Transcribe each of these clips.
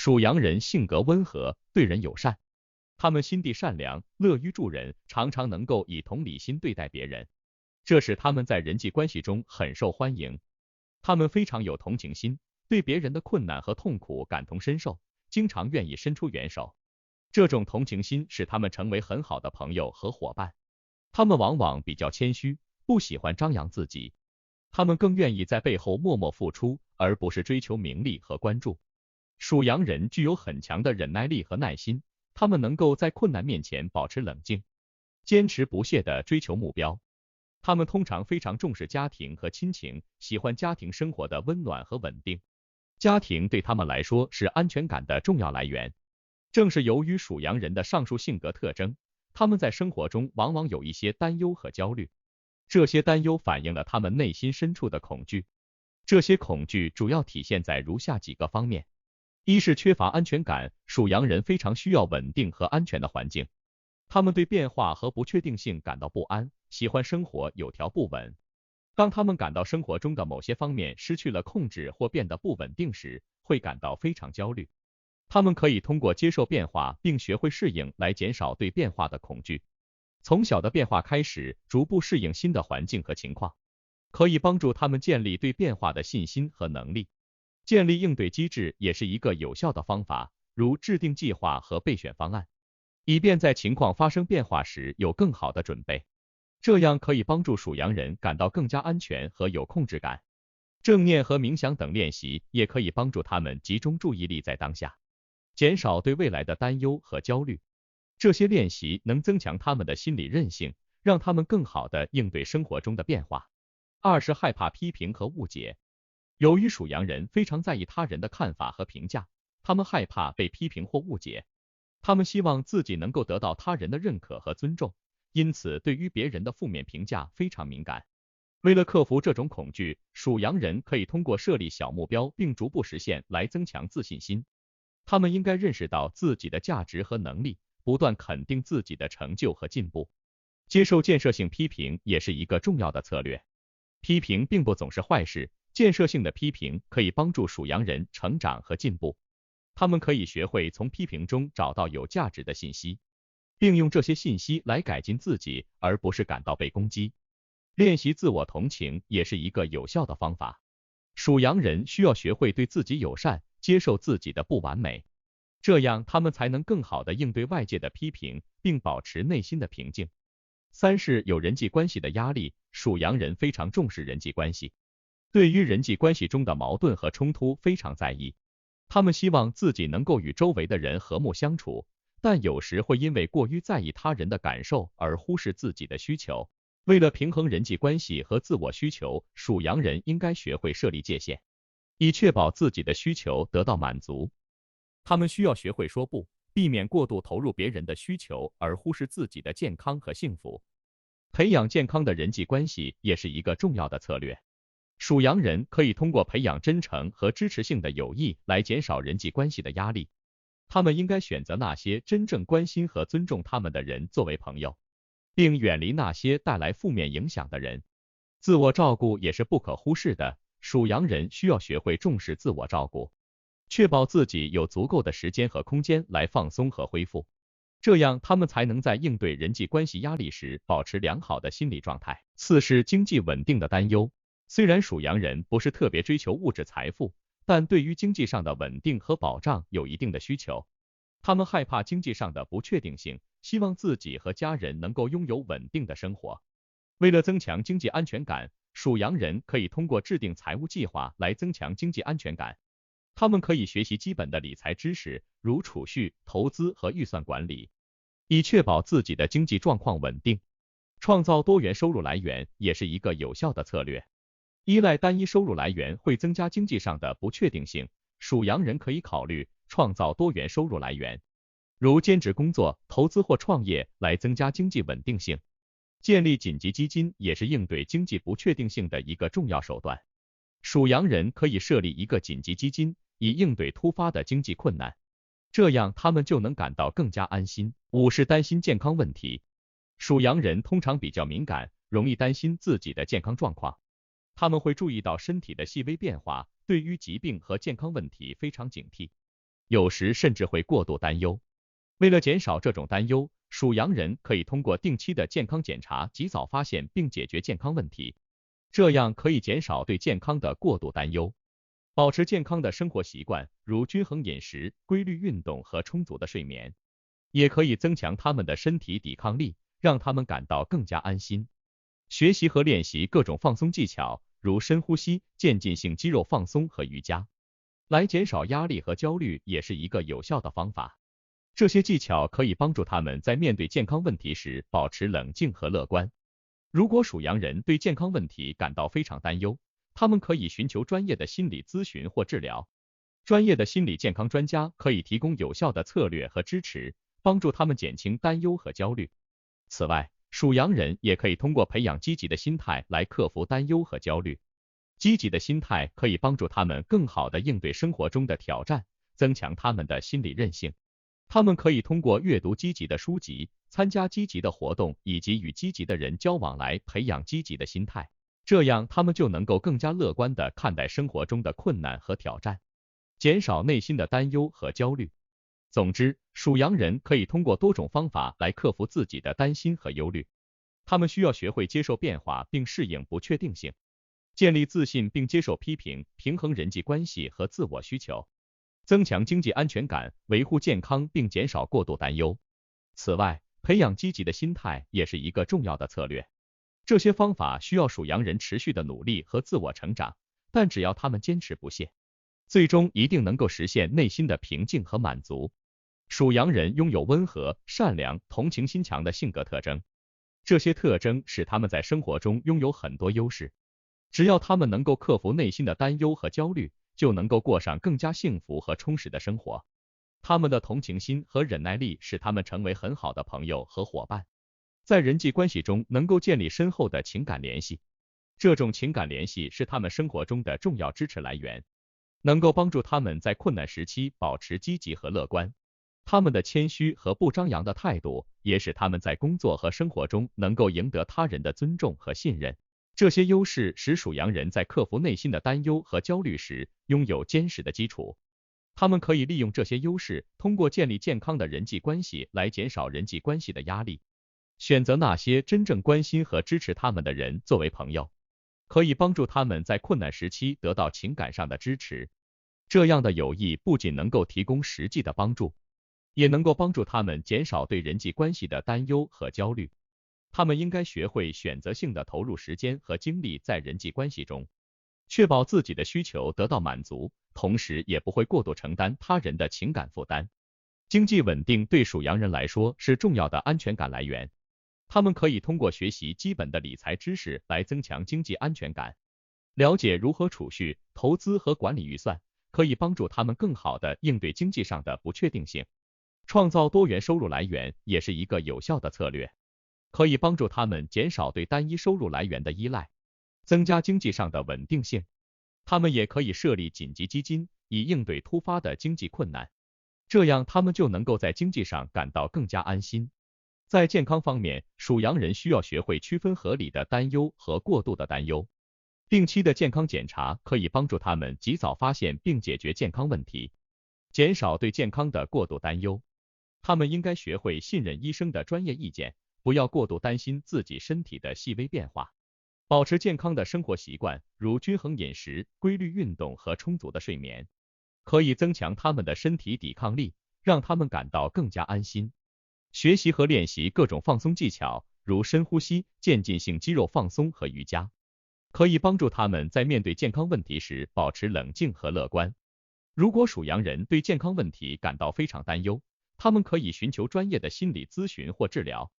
属羊人性格温和，对人友善，他们心地善良，乐于助人，常常能够以同理心对待别人，这使他们在人际关系中很受欢迎。他们非常有同情心，对别人的困难和痛苦感同身受，经常愿意伸出援手。这种同情心使他们成为很好的朋友和伙伴。他们往往比较谦虚，不喜欢张扬自己，他们更愿意在背后默默付出，而不是追求名利和关注。属羊人具有很强的忍耐力和耐心，他们能够在困难面前保持冷静，坚持不懈地追求目标。他们通常非常重视家庭和亲情，喜欢家庭生活的温暖和稳定。家庭对他们来说是安全感的重要来源。正是由于属羊人的上述性格特征，他们在生活中往往有一些担忧和焦虑。这些担忧反映了他们内心深处的恐惧。这些恐惧主要体现在如下几个方面。一是缺乏安全感，属羊人非常需要稳定和安全的环境。他们对变化和不确定性感到不安，喜欢生活有条不紊。当他们感到生活中的某些方面失去了控制或变得不稳定时，会感到非常焦虑。他们可以通过接受变化并学会适应来减少对变化的恐惧。从小的变化开始，逐步适应新的环境和情况，可以帮助他们建立对变化的信心和能力。建立应对机制也是一个有效的方法，如制定计划和备选方案，以便在情况发生变化时有更好的准备。这样可以帮助属羊人感到更加安全和有控制感。正念和冥想等练习也可以帮助他们集中注意力在当下，减少对未来的担忧和焦虑。这些练习能增强他们的心理韧性，让他们更好地应对生活中的变化。二是害怕批评和误解。由于属羊人非常在意他人的看法和评价，他们害怕被批评或误解。他们希望自己能够得到他人的认可和尊重，因此对于别人的负面评价非常敏感。为了克服这种恐惧，属羊人可以通过设立小目标并逐步实现来增强自信心。他们应该认识到自己的价值和能力，不断肯定自己的成就和进步。接受建设性批评也是一个重要的策略。批评并不总是坏事，建设性的批评可以帮助属羊人成长和进步。他们可以学会从批评中找到有价值的信息，并用这些信息来改进自己，而不是感到被攻击。练习自我同情也是一个有效的方法。属羊人需要学会对自己友善，接受自己的不完美，这样他们才能更好地应对外界的批评，并保持内心的平静。三是有人际关系的压力，属羊人非常重视人际关系，对于人际关系中的矛盾和冲突非常在意。他们希望自己能够与周围的人和睦相处，但有时会因为过于在意他人的感受而忽视自己的需求。为了平衡人际关系和自我需求，属羊人应该学会设立界限，以确保自己的需求得到满足。他们需要学会说不，避免过度投入别人的需求而忽视自己的健康和幸福。培养健康的人际关系也是一个重要的策略。属羊人可以通过培养真诚和支持性的友谊来减少人际关系的压力。他们应该选择那些真正关心和尊重他们的人作为朋友，并远离那些带来负面影响的人。自我照顾也是不可忽视的，属羊人需要学会重视自我照顾，确保自己有足够的时间和空间来放松和恢复，这样他们才能在应对人际关系压力时保持良好的心理状态。四是经济稳定的担忧。虽然属羊人不是特别追求物质财富，但对于经济上的稳定和保障有一定的需求。他们害怕经济上的不确定性，希望自己和家人能够拥有稳定的生活。为了增强经济安全感，属羊人可以通过制定财务计划来增强经济安全感。他们可以学习基本的理财知识，如储蓄、投资和预算管理，以确保自己的经济状况稳定。创造多元收入来源也是一个有效的策略。依赖单一收入来源会增加经济上的不确定性，属羊人可以考虑创造多元收入来源，如兼职工作、投资或创业来增加经济稳定性。建立紧急基金也是应对经济不确定性的一个重要手段。属羊人可以设立一个紧急基金，以应对突发的经济困难，这样他们就能感到更加安心。五是担心健康问题。属羊人通常比较敏感，容易担心自己的健康状况。他们会注意到身体的细微变化，对于疾病和健康问题非常警惕。有时甚至会过度担忧。为了减少这种担忧，属羊人可以通过定期的健康检查，及早发现并解决健康问题，这样可以减少对健康的过度担忧。保持健康的生活习惯，如均衡饮食、规律运动和充足的睡眠，也可以增强他们的身体抵抗力，让他们感到更加安心。学习和练习各种放松技巧，如深呼吸、渐进性肌肉放松和瑜伽，来减少压力和焦虑，也是一个有效的方法。这些技巧可以帮助他们在面对健康问题时保持冷静和乐观。如果属羊人对健康问题感到非常担忧，他们可以寻求专业的心理咨询或治疗。专业的心理健康专家可以提供有效的策略和支持，帮助他们减轻担忧和焦虑。此外，属羊人也可以通过培养积极的心态来克服担忧和焦虑。积极的心态可以帮助他们更好地应对生活中的挑战，增强他们的心理韧性。他们可以通过阅读积极的书籍、参加积极的活动以及与积极的人交往来培养积极的心态，这样他们就能够更加乐观地看待生活中的困难和挑战，减少内心的担忧和焦虑。总之，属羊人可以通过多种方法来克服自己的担心和忧虑。他们需要学会接受变化并适应不确定性，建立自信并接受批评，平衡人际关系和自我需求，增强经济安全感，维护健康并减少过度担忧。此外，培养积极的心态也是一个重要的策略。这些方法需要属羊人持续的努力和自我成长，但只要他们坚持不懈，最终一定能够实现内心的平静和满足。属羊人拥有温和、善良、同情心强的性格特征，这些特征使他们在生活中拥有很多优势。只要他们能够克服内心的担忧和焦虑，就能够过上更加幸福和充实的生活。他们的同情心和忍耐力使他们成为很好的朋友和伙伴，在人际关系中能够建立深厚的情感联系。这种情感联系是他们生活中的重要支持来源，能够帮助他们在困难时期保持积极和乐观。他们的谦虚和不张扬的态度，也使他们在工作和生活中能够赢得他人的尊重和信任。这些优势使属羊人在克服内心的担忧和焦虑时拥有坚实的基础。他们可以利用这些优势，通过建立健康的人际关系来减少人际关系的压力。选择那些真正关心和支持他们的人作为朋友，可以帮助他们在困难时期得到情感上的支持。这样的友谊不仅能够提供实际的帮助，也能够帮助他们减少对人际关系的担忧和焦虑。他们应该学会选择性的投入时间和精力在人际关系中，确保自己的需求得到满足，同时也不会过度承担他人的情感负担。经济稳定对属羊人来说是重要的安全感来源。他们可以通过学习基本的理财知识来增强经济安全感。了解如何储蓄、投资和管理预算，可以帮助他们更好地应对经济上的不确定性。创造多元收入来源也是一个有效的策略，可以帮助他们减少对单一收入来源的依赖，增加经济上的稳定性。他们也可以设立紧急基金，以应对突发的经济困难，这样他们就能够在经济上感到更加安心。在健康方面，属羊人需要学会区分合理的担忧和过度的担忧。定期的健康检查可以帮助他们及早发现并解决健康问题，减少对健康的过度担忧。他们应该学会信任医生的专业意见，不要过度担心自己身体的细微变化。保持健康的生活习惯，如均衡饮食、规律运动和充足的睡眠，可以增强他们的身体抵抗力，让他们感到更加安心。学习和练习各种放松技巧，如深呼吸、渐进性肌肉放松和瑜伽，可以帮助他们在面对健康问题时保持冷静和乐观。如果属羊人对健康问题感到非常担忧，他们可以寻求专业的心理咨询或治疗。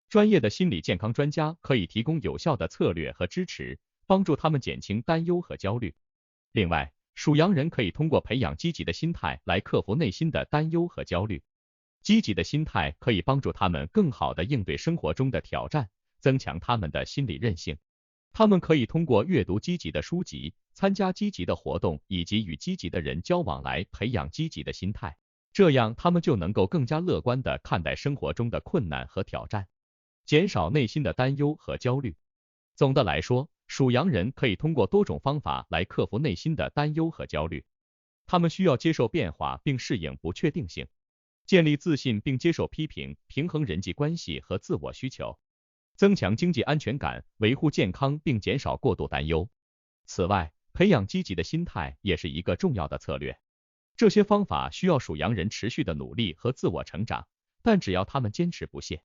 专业的心理健康专家可以提供有效的策略和支持，帮助他们减轻担忧和焦虑。另外，属羊人可以通过培养积极的心态来克服内心的担忧和焦虑。积极的心态可以帮助他们更好地应对生活中的挑战，增强他们的心理韧性。他们可以通过阅读积极的书籍、参加积极的活动以及与积极的人交往来培养积极的心态，这样他们就能够更加乐观地看待生活中的困难和挑战，减少内心的担忧和焦虑。总的来说，属羊人可以通过多种方法来克服内心的担忧和焦虑。他们需要接受变化并适应不确定性，建立自信并接受批评，平衡人际关系和自我需求，增强经济安全感，维护健康并减少过度担忧。此外，培养积极的心态也是一个重要的策略。这些方法需要属羊人持续的努力和自我成长，但只要他们坚持不懈，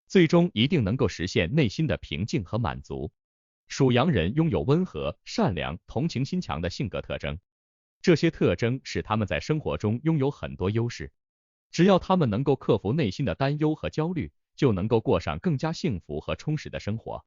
最终一定能够实现内心的平静和满足。属羊人拥有温和、善良、同情心强的性格特征，这些特征使他们在生活中拥有很多优势。只要他们能够克服内心的担忧和焦虑，就能够过上更加幸福和充实的生活。